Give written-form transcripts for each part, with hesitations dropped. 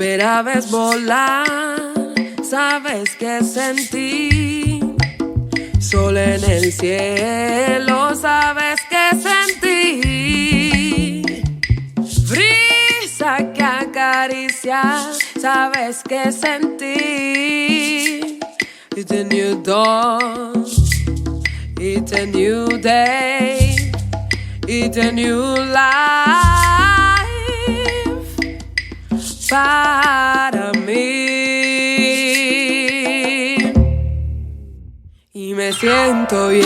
ver aves volar, sabes que sentí. Sol en el cielo, sabes que sentí. Brisa que acaricia, sabes que sentí. It's a new dawn, it's a new day, it's a new life para mí. Y me siento bien.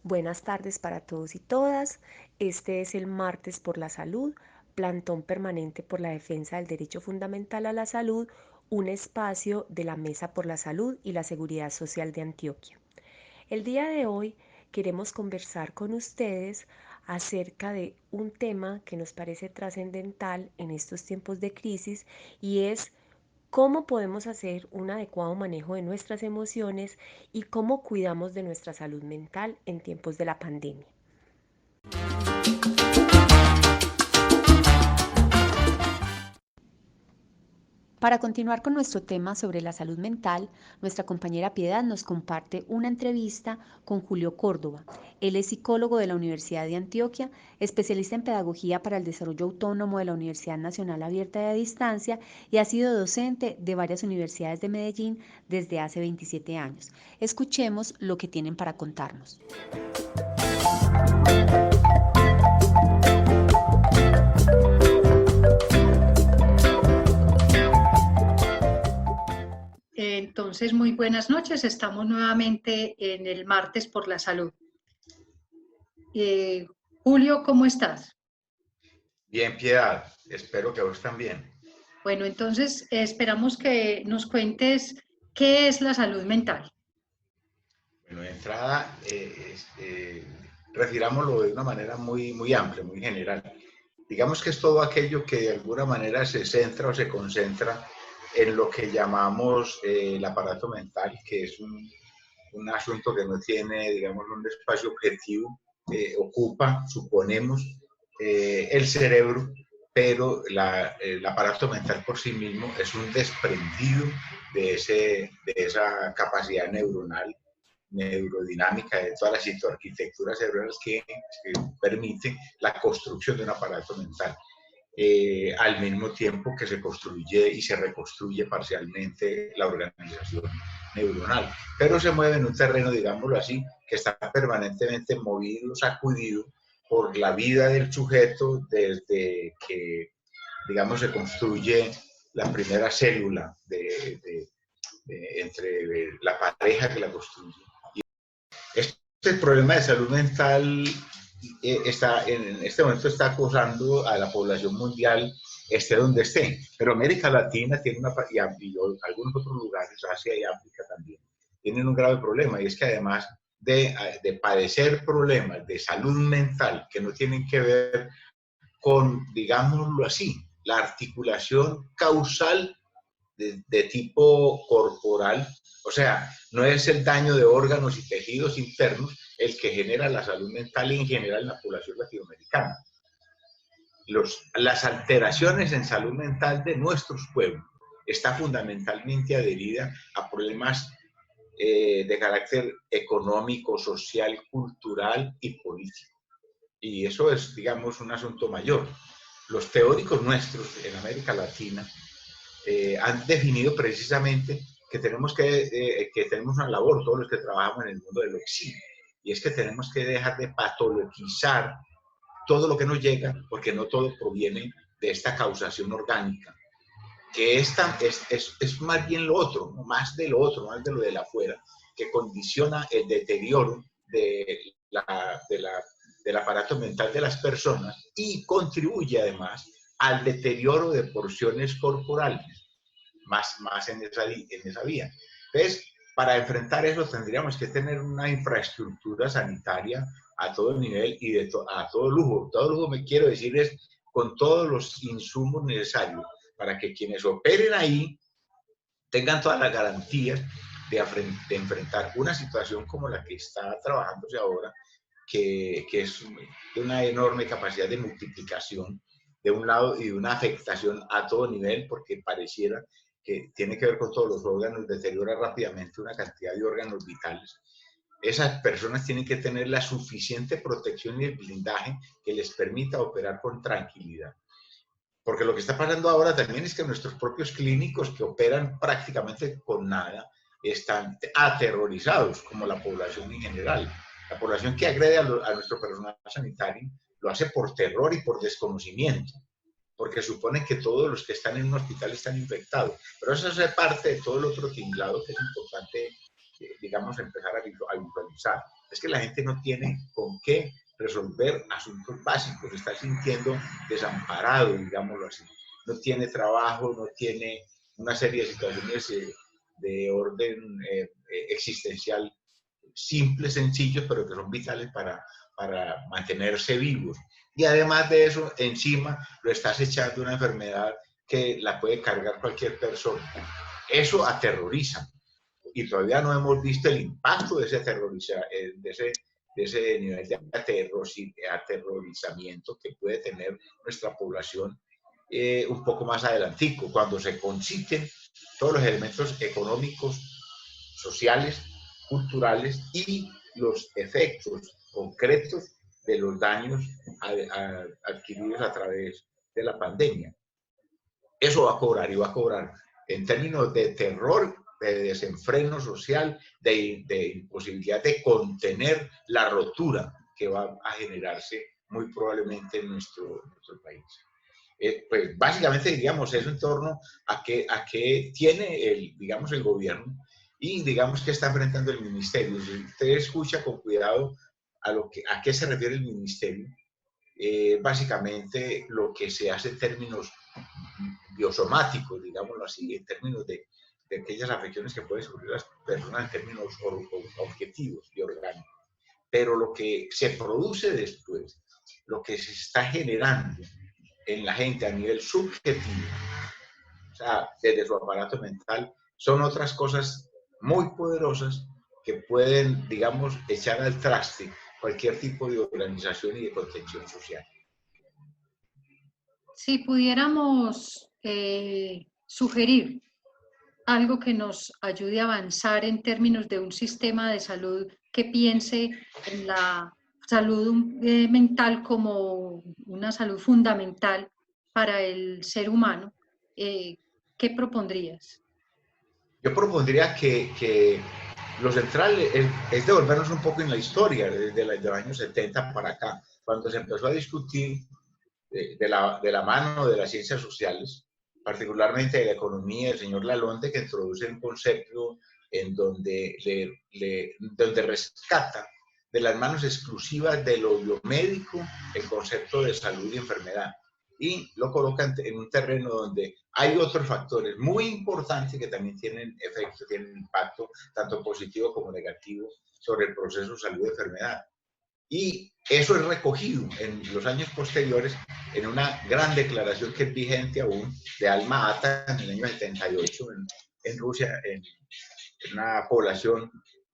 Buenas tardes para todos y todas. Este es el Martes por la Salud, plantón permanente por la defensa del derecho fundamental a la salud, un espacio de la Mesa por la Salud y la Seguridad Social de Antioquia. El día de hoy queremos conversar con ustedes acerca de un tema que nos parece trascendental en estos tiempos de crisis y es cómo podemos hacer un adecuado manejo de nuestras emociones y cómo cuidamos de nuestra salud mental en tiempos de la pandemia. Para continuar con nuestro tema sobre la salud mental, nuestra compañera Piedad nos comparte una entrevista con Julio Córdoba. Él es psicólogo de la Universidad de Antioquia, especialista en pedagogía para el desarrollo autónomo de la Universidad Nacional Abierta y a Distancia y ha sido docente de varias universidades de Medellín desde hace 27 años. Escuchemos lo que tienen para contarnos. Entonces, muy buenas noches. Estamos nuevamente en el Martes por la Salud. Julio, ¿cómo estás? Bien, Piedad. Espero que vos también. Bueno, entonces esperamos que nos cuentes qué es la salud mental. Bueno, de entrada, refirámoslo de una manera muy amplia, muy general. Digamos que es todo aquello que de alguna manera se centra o se concentra en lo que llamamos el aparato mental, que es un asunto que no tiene, digamos, un espacio objetivo, ocupa, suponemos, el cerebro, pero el aparato mental por sí mismo es un desprendido de esa capacidad neuronal, neurodinámica, de toda la citoarquitectura cerebral que permite la construcción de un aparato mental. Al mismo tiempo que se construye y se reconstruye parcialmente la organización neuronal, pero se mueve en un terreno, digámoslo así, que está permanentemente movido, sacudido por la vida del sujeto desde que, digamos, se construye la primera célula entre la pareja que la construye. Y este problema de salud mental en este momento está acosando a la población mundial, esté donde esté, pero América Latina tiene y algunos otros lugares, Asia y África también, tienen un grave problema, y es que además de padecer problemas de salud mental que no tienen que ver con, digámoslo así, la articulación causal de tipo corporal, o sea, no es el daño de órganos y tejidos internos el que genera la salud mental en general en la población latinoamericana. Las alteraciones en salud mental de nuestros pueblos está fundamentalmente adherida a problemas de carácter económico, social, cultural y político. Y eso es, digamos, un asunto mayor. Los teóricos nuestros en América Latina han definido precisamente que tenemos una labor, todos los que trabajamos en el mundo del exilio, y es que tenemos que dejar de patologizar todo lo que nos llega, porque no todo proviene de esta causación orgánica, que es más bien lo otro, ¿no? Más de lo otro, más de lo de la afuera, que condiciona el deterioro del aparato mental de las personas y contribuye además al deterioro de porciones corporales, más en esa vía. Entonces, para enfrentar eso tendríamos que tener una infraestructura sanitaria a todo nivel y a todo lujo. Todo lujo me quiero decir es con todos los insumos necesarios para que quienes operen ahí tengan todas las garantías de enfrentar una situación como la que está trabajándose ahora, que es de una enorme capacidad de multiplicación de un lado y de una afectación a todo nivel, porque pareciera que tiene que ver con todos los órganos, deteriora rápidamente una cantidad de órganos vitales. Esas personas tienen que tener la suficiente protección y el blindaje que les permita operar con tranquilidad. Porque lo que está pasando ahora también es que nuestros propios clínicos que operan prácticamente con nada están aterrorizados, como la población en general. La población que agrede a nuestro personal sanitario lo hace por terror y por desconocimiento, porque suponen que todos los que están en un hospital están infectados. Pero eso es parte de todo el otro tinglado que es importante, digamos, empezar a visualizar. Es que la gente no tiene con qué resolver asuntos básicos, se está sintiendo desamparado, digámoslo así. No tiene trabajo, no tiene una serie de situaciones de orden existencial simples, sencillos, pero que son vitales para mantenerse vivos. Y además de eso, encima lo estás echando una enfermedad que la puede cargar cualquier persona. Eso aterroriza. Y todavía no hemos visto el impacto de ese nivel de aterrorizamiento que puede tener nuestra población un poco más adelantico, cuando se conciten todos los elementos económicos, sociales, culturales y los efectos concretos de los daños adquiridos a través de la pandemia. Eso va a cobrar y va a cobrar en términos de terror, de desenfreno social, de imposibilidad de contener la rotura que va a generarse muy probablemente en nuestro país. Pues básicamente diríamos eso en torno a qué tiene digamos, el gobierno y digamos que está enfrentando el ministerio. Si usted escucha con cuidado a qué se refiere el ministerio, básicamente lo que se hace en términos biosomáticos, digámoslo así, en términos de aquellas afecciones que pueden sufrir las personas en términos objetivos y orgánicos. Pero lo que se produce después, lo que se está generando en la gente a nivel subjetivo, o sea, desde su aparato mental, son otras cosas muy poderosas que pueden, digamos, echar al traste cualquier tipo de organización y de contención social. Si pudiéramos sugerir algo que nos ayude a avanzar en términos de un sistema de salud que piense en la salud mental como una salud fundamental para el ser humano, ¿qué propondrías? Yo propondría que lo central es devolvernos un poco en la historia, desde los años 70 para acá, cuando se empezó a discutir de la mano de las ciencias sociales, particularmente de la economía, del señor Lalonde, que introduce un concepto en donde rescata de las manos exclusivas de lo biomédico el concepto de salud y enfermedad, y lo coloca en un terreno donde hay otros factores muy importantes que también tienen efecto, tienen impacto, tanto positivo como negativo, sobre el proceso de salud y enfermedad. Y eso es recogido en los años posteriores en una gran declaración que es vigente aún de Alma Ata en el año 78 en Rusia, en una población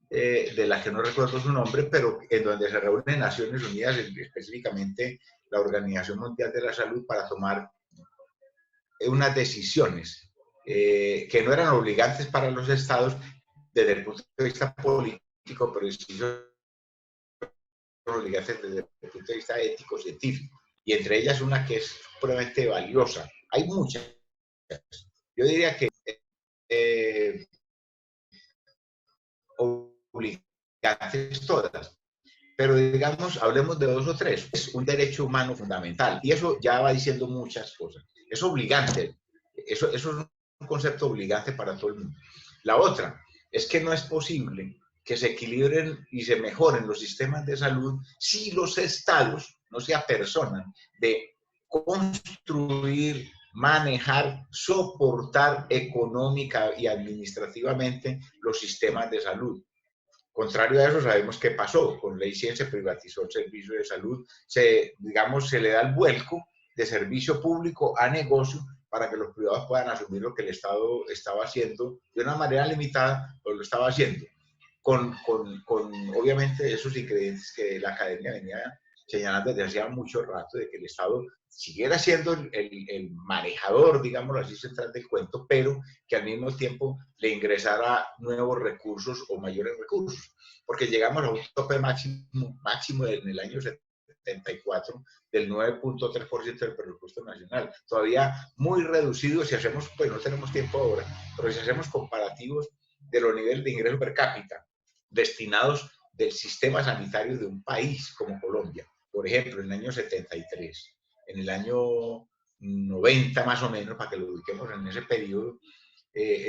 de la que no recuerdo su nombre, pero en donde se reúnen Naciones Unidas, específicamente la Organización Mundial de la Salud, para tomar unas decisiones que no eran obligantes para los estados desde el punto de vista político, pero sí obligantes desde el punto de vista ético, científico, y entre ellas una que es supremamente valiosa. Hay muchas. Yo diría que obligantes todas, pero digamos, hablemos de dos o tres. Es un derecho humano fundamental, y eso ya va diciendo muchas cosas. Es obligante, eso es un concepto obligante para todo el mundo. La otra es que no es posible que se equilibren y se mejoren los sistemas de salud si los estados no se apersonan de construir, manejar, soportar económica y administrativamente los sistemas de salud. Contrario a eso, sabemos qué pasó. Con Ley 100 se privatizó el servicio de salud, se le da el vuelco de servicio público a negocio para que los privados puedan asumir lo que el Estado estaba haciendo de una manera limitada, pero lo estaba haciendo. obviamente esos ingredientes que la academia venía señalando desde hacía mucho rato, de que el Estado siguiera siendo el manejador, digámoslo así, central del cuento, pero que al mismo tiempo le ingresara nuevos recursos o mayores recursos, porque llegamos a un tope máximo en el año 74 del 9.3% del presupuesto nacional, todavía muy reducido si hacemos, pues no tenemos tiempo ahora, pero si hacemos comparativos de los niveles de ingreso per cápita destinados del sistema sanitario de un país como Colombia. Por ejemplo, en el año 73, en el año 90 más o menos, para que lo ubiquemos en ese periodo,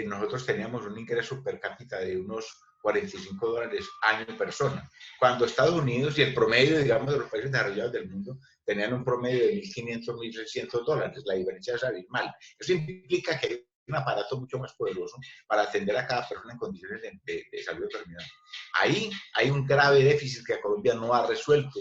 nosotros teníamos un ingreso per cápita de unos $45 año persona, cuando Estados Unidos y el promedio, digamos, de los países desarrollados del mundo tenían un promedio de $1.500, $1.600. La diferencia es abismal. Eso implica que hay un aparato mucho más poderoso para atender a cada persona en condiciones de salud determinadas. Ahí hay un grave déficit que Colombia no ha resuelto,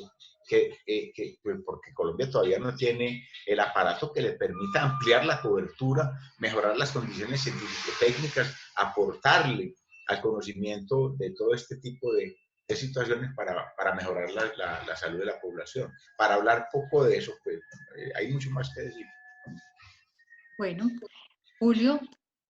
porque Colombia todavía no tiene el aparato que le permita ampliar la cobertura, mejorar las condiciones científico-técnicas, aportarle al conocimiento de todo este tipo de situaciones para mejorar la salud de la población. Para hablar poco de eso, pues hay mucho más que decir. Bueno, Julio,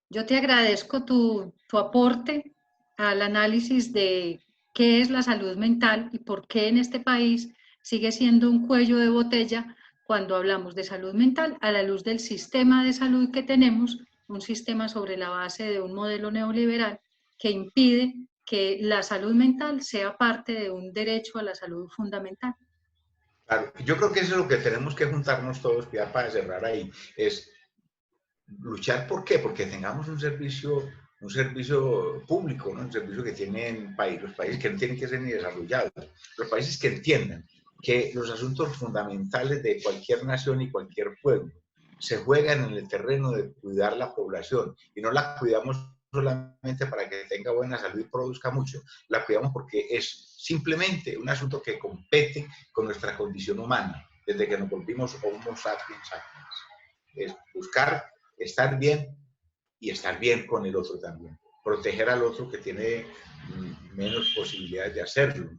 yo te agradezco tu aporte al análisis de qué es la salud mental y por qué en este país sigue siendo un cuello de botella cuando hablamos de salud mental a la luz del sistema de salud que tenemos, un sistema sobre la base de un modelo neoliberal que impide que la salud mental sea parte de un derecho a la salud fundamental. Claro, yo creo que eso es lo que tenemos que juntarnos todos, ya para cerrar ahí, es luchar. ¿Por qué? Porque tengamos un servicio público, ¿no? Un servicio que tienen los países que no tienen que ser ni desarrollados, los países que entiendan que los asuntos fundamentales de cualquier nación y cualquier pueblo se juegan en el terreno de cuidar la población, y no la cuidamos solamente para que tenga buena salud y produzca mucho, la cuidamos porque es simplemente un asunto que compete con nuestra condición humana, desde que nos volvimos Homo sapiens sapiens. Es buscar estar bien y estar bien con el otro también. Proteger al otro que tiene menos posibilidades de hacerlo.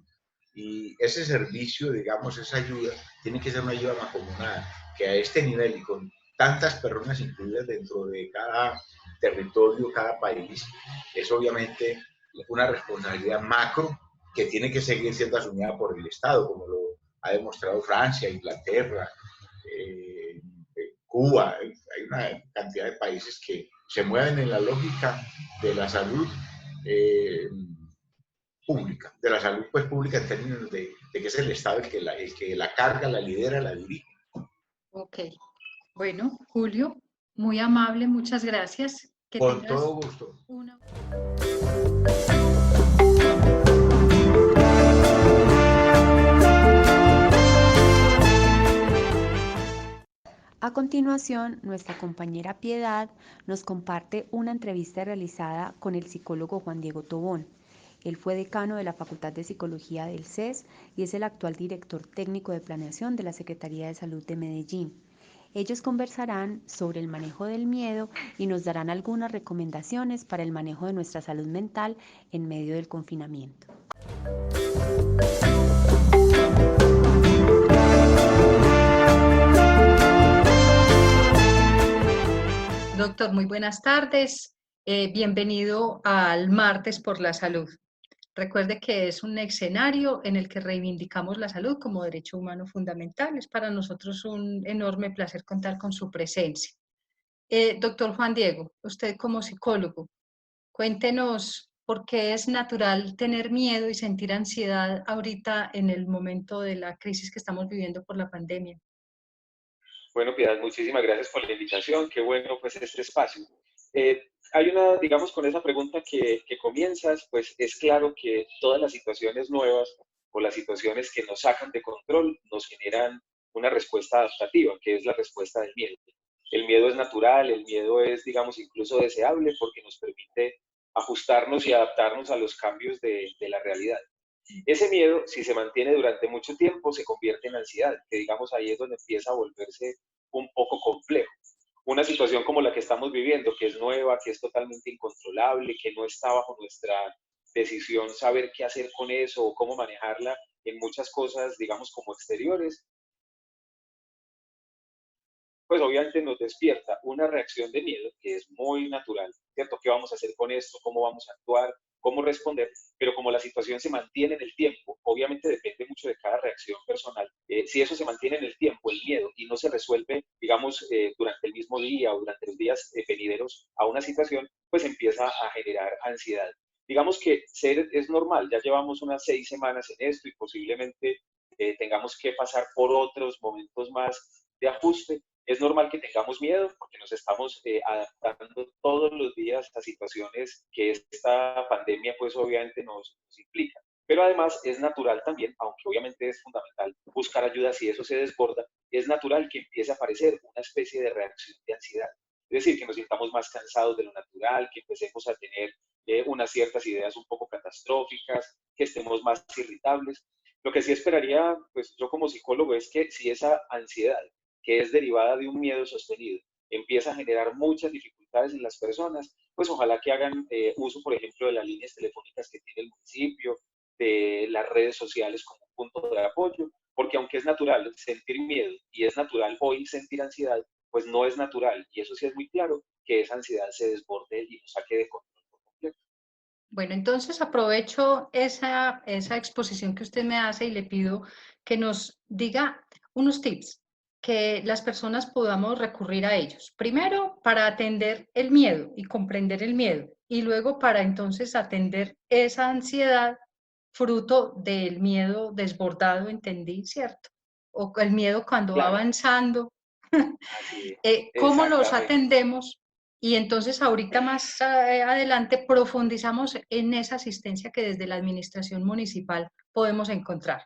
Y ese servicio, digamos, esa ayuda, tiene que ser una ayuda mancomunada, que a este nivel y con tantas personas incluidas dentro de cada territorio, cada país, es obviamente una responsabilidad macro que tiene que seguir siendo asumida por el Estado, como lo ha demostrado Francia, Inglaterra, Cuba. Hay una cantidad de países que se mueven en la lógica de la salud pública, de la salud pues pública en términos de que es el Estado el que la carga, la lidera, la dirige. Ok, bueno, Julio, muy amable, muchas gracias. Que Con todo gusto. A continuación, nuestra compañera Piedad nos comparte una entrevista realizada con el psicólogo Juan Diego Tobón. Él fue decano de la Facultad de Psicología del CES y es el actual director técnico de planeación de la Secretaría de Salud de Medellín. Ellos conversarán sobre el manejo del miedo y nos darán algunas recomendaciones para el manejo de nuestra salud mental en medio del confinamiento. Doctor, muy buenas tardes. Bienvenido al Martes por la Salud. Recuerde que es un escenario en el que reivindicamos la salud como derecho humano fundamental. Es para nosotros un enorme placer contar con su presencia. Doctor Juan Diego, usted como psicólogo, cuéntenos por qué es natural tener miedo y sentir ansiedad ahorita en el momento de la crisis que estamos viviendo por la pandemia. Bueno, Piedad, muchísimas gracias por la invitación. Qué bueno, pues, este espacio. Hay digamos, con esa pregunta que comienzas, pues es claro que todas las situaciones nuevas o las situaciones que nos sacan de control nos generan una respuesta adaptativa, que es la respuesta del miedo. El miedo es natural, el miedo es, digamos, incluso deseable porque nos permite ajustarnos y adaptarnos a los cambios de la realidad. Ese miedo, si se mantiene durante mucho tiempo, se convierte en ansiedad, que digamos ahí es donde empieza a volverse un poco complejo. Una situación como la que estamos viviendo, que es nueva, que es totalmente incontrolable, que no está bajo nuestra decisión saber qué hacer con eso o cómo manejarla en muchas cosas, digamos, como exteriores, pues obviamente nos despierta una reacción de miedo que es muy natural, ¿cierto? ¿Qué vamos a hacer con esto? ¿Cómo vamos a actuar? ¿Cómo responder? Pero como la situación se mantiene en el tiempo, obviamente depende mucho de cada reacción personal. Si eso se mantiene en el tiempo, el miedo, y no se resuelve, digamos, durante el mismo día o durante los días venideros a una situación, pues empieza a generar ansiedad. Digamos que es normal, ya llevamos unas 6 semanas en esto y posiblemente tengamos que pasar por otros momentos más de ajuste. Es normal que tengamos miedo porque nos estamos adaptando todos los días a situaciones que esta pandemia pues obviamente nos implica. Pero además es natural también, aunque obviamente es fundamental buscar ayuda si eso se desborda, es natural que empiece a aparecer una especie de reacción de ansiedad. Es decir, que nos sintamos más cansados de lo natural, que empecemos a tener unas ciertas ideas un poco catastróficas, que estemos más irritables. Lo que sí esperaría, pues yo como psicólogo, es que si esa ansiedad que es derivada de un miedo sostenido, empieza a generar muchas dificultades en las personas, pues ojalá que hagan uso, por ejemplo, de las líneas telefónicas que tiene el municipio, de las redes sociales como un punto de apoyo, porque aunque es natural sentir miedo y es natural hoy sentir ansiedad, pues no es natural, y eso sí es muy claro, que esa ansiedad se desborde y nos saque de control por completo. Bueno, entonces aprovecho esa exposición que usted me hace y le pido que nos diga unos tips que las personas podamos recurrir a ellos. Primero, para atender el miedo y comprender el miedo, y luego para entonces atender esa ansiedad fruto del miedo desbordado, entendí, ¿cierto? O el miedo cuando va Claro, avanzando. así es, ¿Cómo los exactamente. atendemos? Y entonces ahorita más adelante profundizamos en esa asistencia que desde la administración municipal podemos encontrar.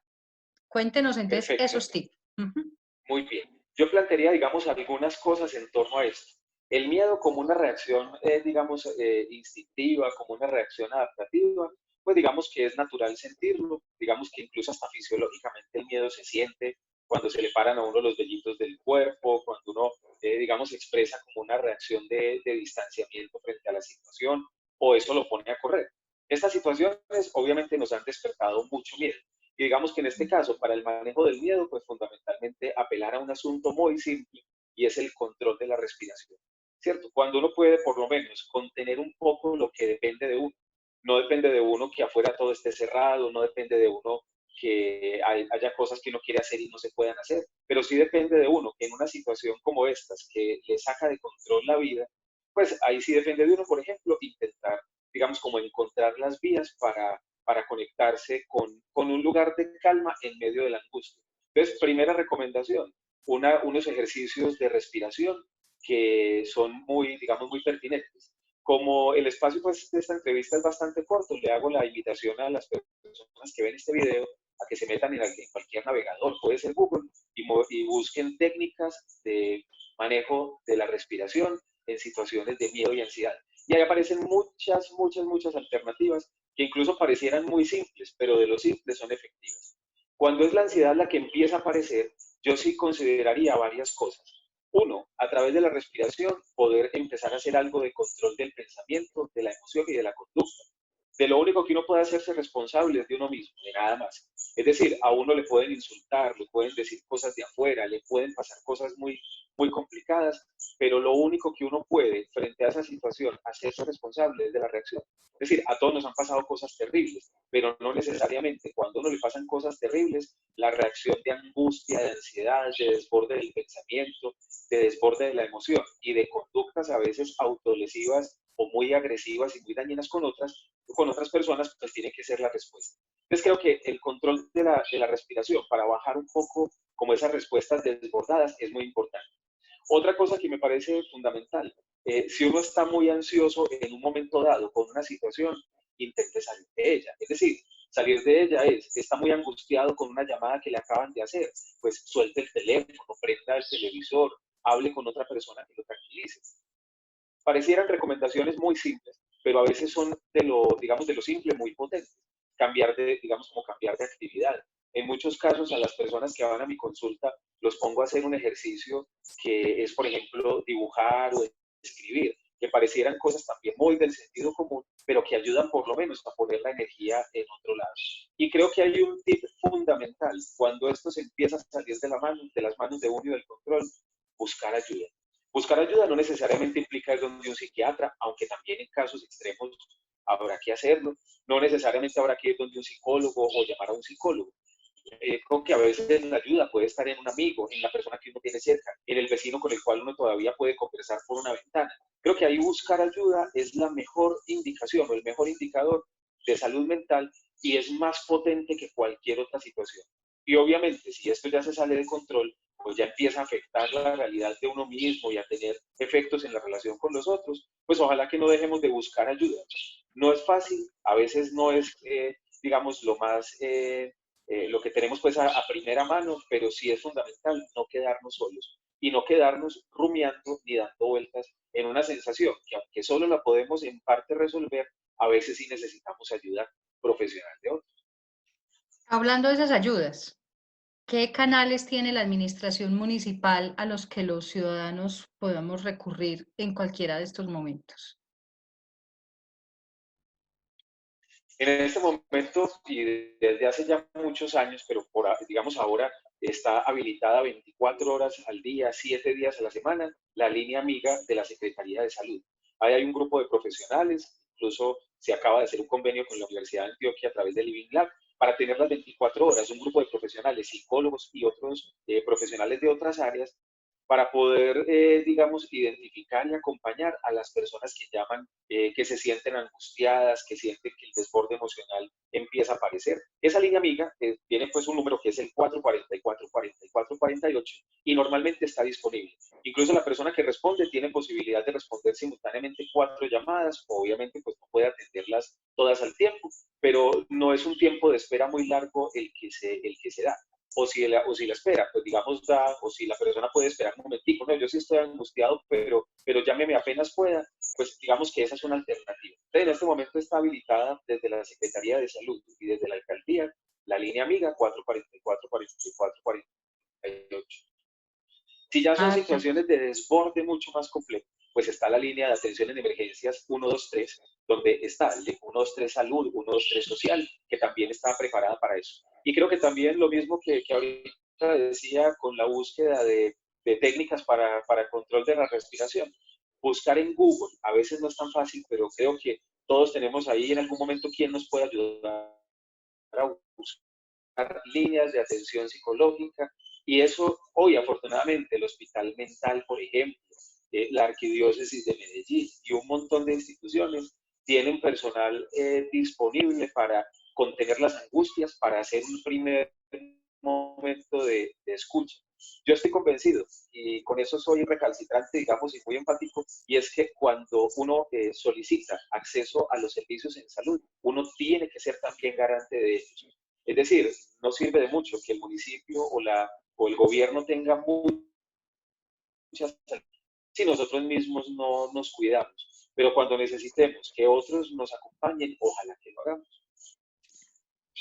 Cuéntenos entonces Perfecto. esos tips. Ujú. Muy bien. Yo plantearía, digamos, algunas cosas en torno a esto. El miedo como una reacción, digamos, instintiva, como una reacción adaptativa, pues digamos que es natural sentirlo, digamos que incluso hasta fisiológicamente el miedo se siente cuando se le paran a uno los vellitos del cuerpo, cuando uno, digamos, expresa como una reacción de distanciamiento frente a la situación, o eso lo pone a correr. Estas situaciones obviamente nos han despertado mucho miedo. Y digamos que en este caso, para el manejo del miedo, pues fundamentalmente apelar a un asunto muy simple y es el control de la respiración, ¿cierto? Cuando uno puede por lo menos contener un poco lo que depende de uno. No depende de uno que afuera todo esté cerrado, no depende de uno que haya cosas que uno quiere hacer y no se puedan hacer, pero sí depende de uno que en una situación como estas, que le saca de control la vida, pues ahí sí depende de uno, por ejemplo, intentar, digamos, como encontrar las vías para conectarse con un lugar de calma en medio de la angustia. Entonces, primera recomendación, unos ejercicios de respiración que son muy, digamos, muy pertinentes. Como el espacio pues, de esta entrevista es bastante corto, le hago la invitación a las personas que ven este video a que se metan en cualquier navegador, puede ser Google, y busquen técnicas de manejo de la respiración en situaciones de miedo y ansiedad. Y ahí aparecen muchas alternativas que incluso parecieran muy simples, pero de lo simples son efectivas. Cuando es la ansiedad la que empieza a aparecer, yo sí consideraría varias cosas. Uno, a través de la respiración, poder empezar a hacer algo de control del pensamiento, de la emoción y de la conducta. De lo único que uno puede hacerse responsable es de uno mismo, de nada más. Es decir, a uno le pueden insultar, le pueden decir cosas de afuera, le pueden pasar cosas muy complicadas, pero lo único que uno puede frente a esa situación hacerse responsable es de la reacción. Es decir, a todos nos han pasado cosas terribles, pero no necesariamente cuando a uno le pasan cosas terribles, la reacción de angustia, de ansiedad, de desborde del pensamiento, de desborde de la emoción y de conductas a veces autolesivas o muy agresivas y muy dañinas con otras personas, pues tiene que ser la respuesta. Entonces creo que el control de la respiración para bajar un poco como esas respuestas desbordadas es muy importante. Otra cosa que me parece fundamental, si uno está muy ansioso en un momento dado con una situación, intente salir de ella. Es decir, salir de ella está muy angustiado con una llamada que le acaban de hacer, pues suelte el teléfono, prenda el televisor, hable con otra persona que lo tranquilice. Parecieran recomendaciones muy simples, pero a veces son digamos, de lo simple muy potentes. Digamos, como cambiar de actividad. En muchos casos a las personas que van a mi consulta los pongo a hacer un ejercicio que es, por ejemplo, dibujar o escribir, que parecieran cosas también muy del sentido común, pero que ayudan por lo menos a poner la energía en otro lado. Y creo que hay un tip fundamental, cuando esto se empieza a salir de las manos de uno y del control, buscar ayuda. Buscar ayuda no necesariamente implica ir donde un psiquiatra, aunque también en casos extremos habrá que hacerlo. No necesariamente habrá que ir donde un psicólogo o llamar a un psicólogo. Creo que a veces la ayuda puede estar en un amigo, en la persona que uno tiene cerca, en el vecino con el cual uno todavía puede conversar por una ventana. Creo que ahí buscar ayuda es la mejor indicación o el mejor indicador de salud mental y es más potente que cualquier otra situación. Y obviamente, si esto ya se sale de control, pues ya empieza a afectar la realidad de uno mismo y a tener efectos en la relación con los otros, pues ojalá que no dejemos de buscar ayuda. No es fácil, a veces no es, digamos, lo que tenemos pues a primera mano, pero sí es fundamental no quedarnos solos y no quedarnos rumiando ni dando vueltas en una sensación que aunque solo la podemos en parte resolver, a veces sí necesitamos ayuda profesional de otros. Hablando de esas ayudas, ¿qué canales tiene la administración municipal a los que los ciudadanos podamos recurrir en cualquiera de estos momentos? En este momento y desde hace ya muchos años, pero digamos ahora está habilitada 24 horas al día, 7 días a la semana, la línea amiga de la Secretaría de Salud. Ahí hay un grupo de profesionales, incluso se acaba de hacer un convenio con la Universidad de Antioquia a través del Living Lab para tener las 24 horas, un grupo de profesionales, psicólogos y otros profesionales de otras áreas para poder, digamos, identificar y acompañar a las personas que llaman, que se sienten angustiadas, que sienten que el desborde emocional empieza a aparecer. Esa línea amiga tiene pues un número que es el 444-4448 y normalmente está disponible. Incluso la persona que responde tiene posibilidad de responder simultáneamente 4 llamadas, obviamente pues no puede atenderlas todas al tiempo, pero no es un tiempo de espera muy largo el que se da. O si la espera, pues digamos, o si la persona puede esperar un momentico, no, yo sí estoy angustiado, pero llámeme apenas pueda, pues digamos que esa es una alternativa. Entonces, en este momento está habilitada desde la Secretaría de Salud y desde la Alcaldía la línea amiga 444-4448. Si ya son situaciones de desborde mucho más complejo, pues está la línea de atención en emergencias 123, donde está el de 123 salud, 123 social, que también está preparada para eso. Y creo que también lo mismo que ahorita decía con la búsqueda de técnicas para control de la respiración. Buscar en Google, a veces no es tan fácil, pero creo que todos tenemos ahí en algún momento quién nos puede ayudar a buscar líneas de atención psicológica. Y eso hoy, afortunadamente, el Hospital Mental, por ejemplo, la Arquidiócesis de Medellín y un montón de instituciones tienen personal disponible para contener las angustias, para hacer un primer momento de escucha. Yo estoy convencido, y con eso soy recalcitrante, digamos, y muy empático, y es que cuando uno solicita acceso a los servicios en salud, uno tiene que ser también garante de ellos. Es decir, no sirve de mucho que el municipio o el gobierno tenga muchas si nosotros mismos no nos cuidamos. Pero cuando necesitemos que otros nos acompañen, ojalá que lo hagamos.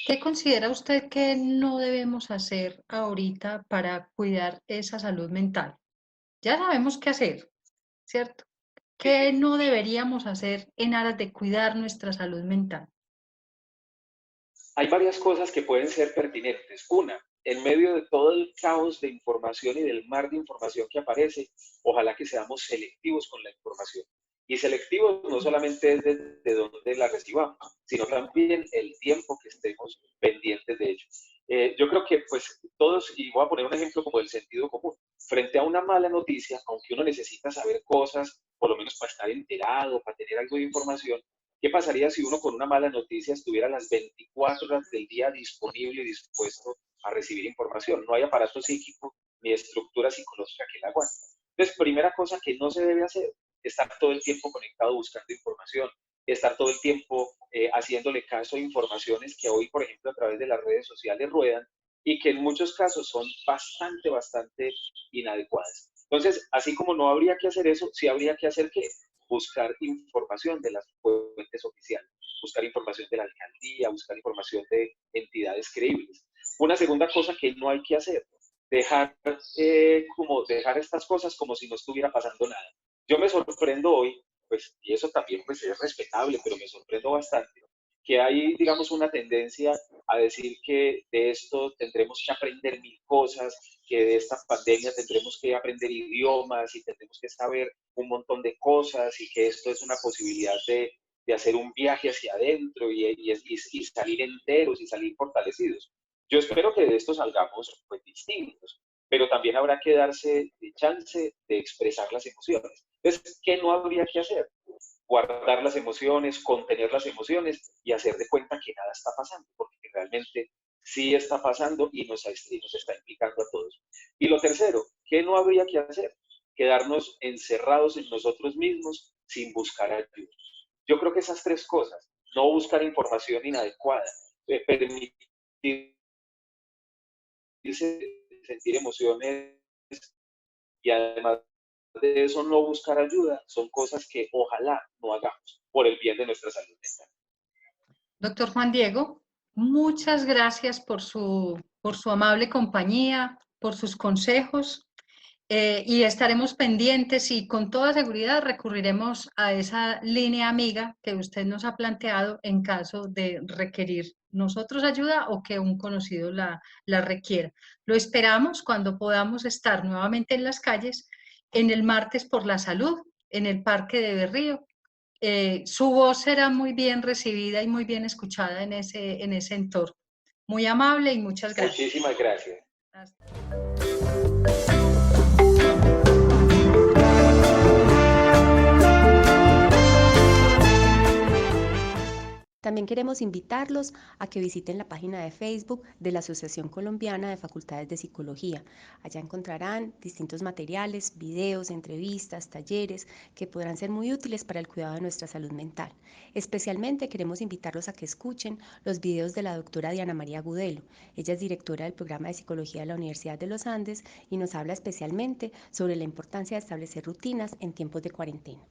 ¿Qué considera usted que no debemos hacer ahorita para cuidar esa salud mental? Ya sabemos qué hacer, ¿cierto? ¿Qué no deberíamos hacer en aras de cuidar nuestra salud mental? Hay varias cosas que pueden ser pertinentes. Una, en medio de todo el caos de información y del mar de información que aparece, ojalá que seamos selectivos con la información. Y selectivos no solamente es desde donde la recibamos, sino también el tiempo que estemos pendientes de ello. Yo creo que pues todos, y voy a poner un ejemplo como el sentido común, frente a una mala noticia, aunque uno necesita saber cosas, por lo menos para estar enterado, para tener algo de información, ¿qué pasaría si uno con una mala noticia estuviera las 24 horas del día disponible y dispuesto a recibir información? No hay aparato psíquico ni estructura psicológica que la aguante. Entonces, primera cosa que no se debe hacer, estar todo el tiempo conectado buscando información, estar todo el tiempo haciéndole caso a informaciones que hoy, por ejemplo, a través de las redes sociales ruedan y que en muchos casos son bastante inadecuadas. Entonces, así como no habría que hacer eso, sí habría que hacer que buscar información de las fuentes oficiales, buscar información de la alcaldía, buscar información de entidades creíbles. Una segunda cosa que no hay que hacer, dejar estas cosas como si no estuviera pasando nada. Yo me sorprendo hoy, pues, y eso también pues es respetable, pero me sorprendo bastante, que hay, digamos, una tendencia a decir que de esto tendremos que aprender mil cosas, que de esta pandemia tendremos que aprender idiomas y tendremos que saber un montón de cosas y que esto es una posibilidad de hacer un viaje hacia adentro y salir enteros y salir fortalecidos. Yo espero que de esto salgamos pues distintos, pero también habrá que darse de chance de expresar las emociones. Entonces, ¿qué no habría que hacer? Guardar las emociones, contener las emociones y hacer de cuenta que nada está pasando, porque realmente sí está pasando y nos está implicando a todos. Y lo tercero, ¿qué no habría que hacer? Quedarnos encerrados en nosotros mismos sin buscar ayuda. Yo creo que esas tres cosas, no buscar información inadecuada, permitirse sentir emociones y además de eso no buscar ayuda, son cosas que ojalá no hagamos por el bien de nuestra salud mental. Doctor Juan Diego, muchas gracias por su amable compañía, por sus consejos. Y estaremos pendientes y con toda seguridad recurriremos a esa línea amiga que usted nos ha planteado en caso de requerir nosotros ayuda o que un conocido la requiera. Lo esperamos cuando podamos estar nuevamente en las calles en el Martes por la Salud, en el Parque de Berrío. Su voz será muy bien recibida y muy bien escuchada en ese entorno. Muy amable y muchas gracias. Muchísimas gracias. También queremos invitarlos a que visiten la página de Facebook de la Asociación Colombiana de Facultades de Psicología. Allá encontrarán distintos materiales, videos, entrevistas, talleres que podrán ser muy útiles para el cuidado de nuestra salud mental. Especialmente queremos invitarlos a que escuchen los videos de la doctora Diana María Gudelo. Ella es directora del programa de psicología de la Universidad de los Andes y nos habla especialmente sobre la importancia de establecer rutinas en tiempos de cuarentena.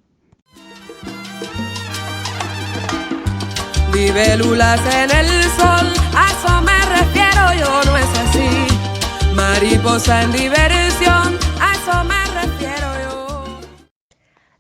Libélulas en el sol, a eso me refiero yo, no es así. Mariposa en diversión, a eso me refiero yo.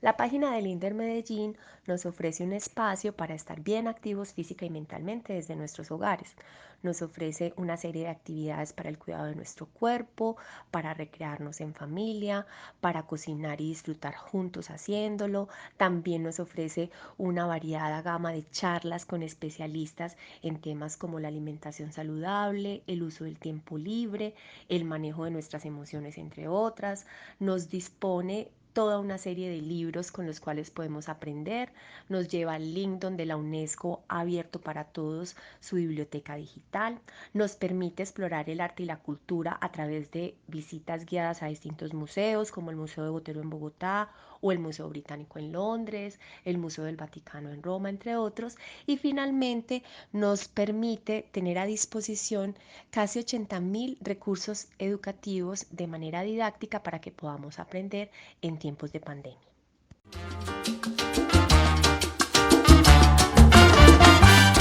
La página del INDER Medellín nos ofrece un espacio para estar bien activos física y mentalmente desde nuestros hogares. Nos ofrece una serie de actividades para el cuidado de nuestro cuerpo, para recrearnos en familia, para cocinar y disfrutar juntos haciéndolo. También nos ofrece una variada gama de charlas con especialistas en temas como la alimentación saludable, el uso del tiempo libre, el manejo de nuestras emociones, entre otras. Nos dispone toda una serie de libros con los cuales podemos aprender. Nos lleva al link donde la UNESCO ha abierto para todos su biblioteca digital. Nos permite explorar el arte y la cultura a través de visitas guiadas a distintos museos, como el Museo de Botero en Bogotá o el Museo Británico en Londres, el Museo del Vaticano en Roma, entre otros. Y finalmente nos permite tener a disposición casi 80.000 recursos educativos de manera didáctica para que podamos aprender en tiempos de pandemia.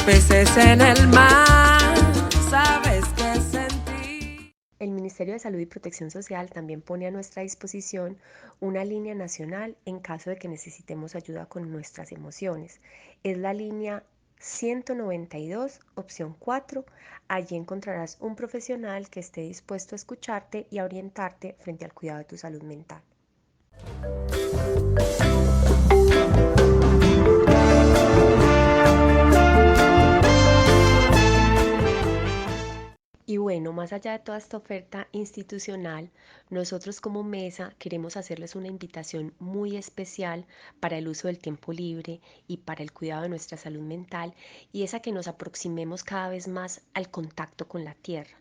Peces en el mar, sabes qué sentir. El Ministerio de Salud y Protección Social también pone a nuestra disposición una línea nacional en caso de que necesitemos ayuda con nuestras emociones. Es la línea 192, opción 4. Allí encontrarás un profesional que esté dispuesto a escucharte y a orientarte frente al cuidado de tu salud mental. Y bueno, más allá de toda esta oferta institucional, nosotros como mesa queremos hacerles una invitación muy especial para el uso del tiempo libre y para el cuidado de nuestra salud mental, y es a que nos aproximemos cada vez más al contacto con la tierra.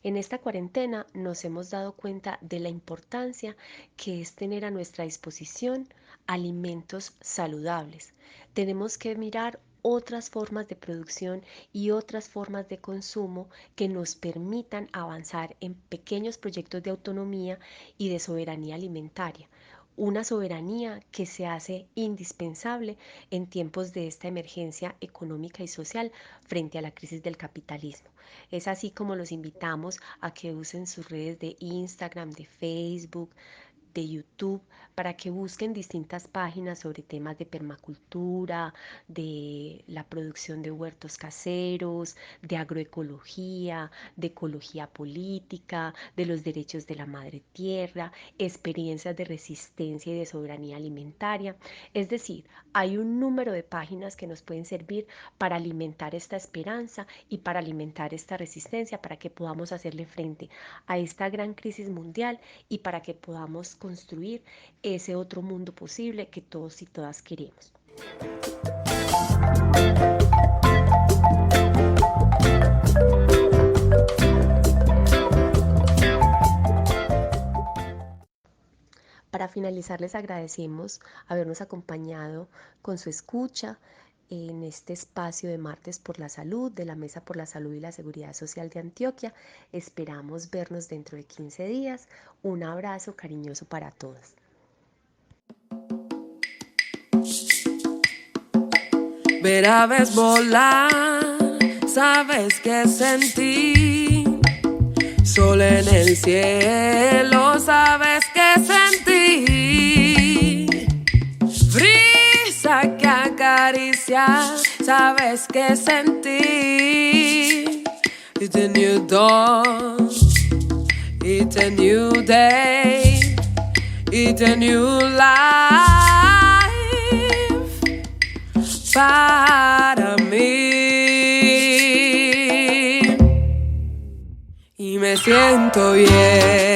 En esta cuarentena nos hemos dado cuenta de la importancia que es tener a nuestra disposición alimentos saludables. Tenemos que mirar otras formas de producción y otras formas de consumo que nos permitan avanzar en pequeños proyectos de autonomía y de soberanía alimentaria. Una soberanía que se hace indispensable en tiempos de esta emergencia económica y social frente a la crisis del capitalismo. Es así como los invitamos a que usen sus redes de Instagram, de Facebook, de YouTube, para que busquen distintas páginas sobre temas de permacultura, de la producción de huertos caseros, de agroecología, de ecología política, de los derechos de la madre tierra, experiencias de resistencia y de soberanía alimentaria. Es decir, hay un número de páginas que nos pueden servir para alimentar esta esperanza y para alimentar esta resistencia, para que podamos hacerle frente a esta gran crisis mundial y para que podamos construir ese otro mundo posible que todos y todas queremos. Para finalizar, les agradecemos habernos acompañado con su escucha en este espacio de Martes por la Salud, de la Mesa por la Salud y la Seguridad Social de Antioquia. Esperamos vernos dentro de 15 días. Un abrazo cariñoso para todos. Ver aves volar, sabes que sentí. Sol en el cielo, sabes que sentí. Brisa que acaricia, sabes que sentí. It's a new dawn, it's a new day, it's a new life para mí. Y me siento bien.